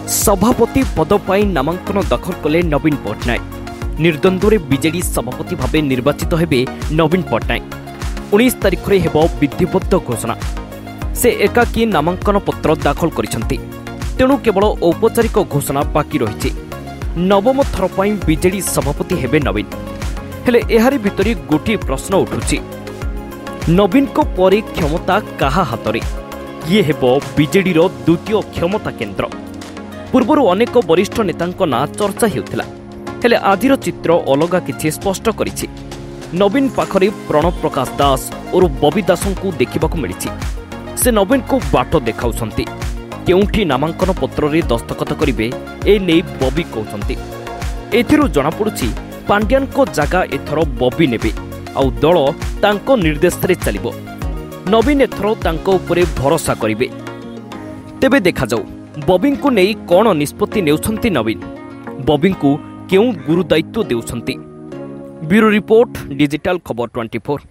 सभापति पद पर नामांकन दाखल कले नवीन पट्टनायक। निर्द्वंद्व बीजेडी सभापति भाव निर्वाचित हेबे नवीन पट्टनायक। 19 तारिख में हेब विधिबद्ध घोषणा। से एकाकी नामांकन पत्र दाखल करिसेंती, तेणु केवल औपचारिक घोषणा बाकी रही। नवम थर पर बीजेडी सभापति हेबे नवीन। हेले एहारी भितरी गोटे प्रश्न उठुछि, नवीन को परे क्षमता काहा हातरे? ये हेब बीजेडी रो द्वितीय क्षमता केन्द्र। पूर्वर अनेक वरिष्ठ नेतांक ना चर्चा हेउथिला, हेले आजिर चित्र अलगा किछि स्पष्ट करिछि। नवीन पाखरे प्रणव प्रकाश दास और बबी दासंकु देखिबाकु मिलिछि। से नवीन को बाट देखाउछंती, केउठी नामांकन पत्र रे दस्तखत करिवे ए नै बबी कहउछंती। एथिरु जणा पडुछि पांड्यान को जागा एथरो बबी नेबे आउ दल तांको निर्देश रे चलिबो। नवीन एथरो तांको उपरे भरोसा करिवे। तेबे देखा जाऊ बबी को नहीं कौन निष्पत्ति नेउछंती नवीन, बबी को केउ गुरु दायित्व देउछंती। ब्यूरो रिपोर्ट, डिजिटल खबर 24।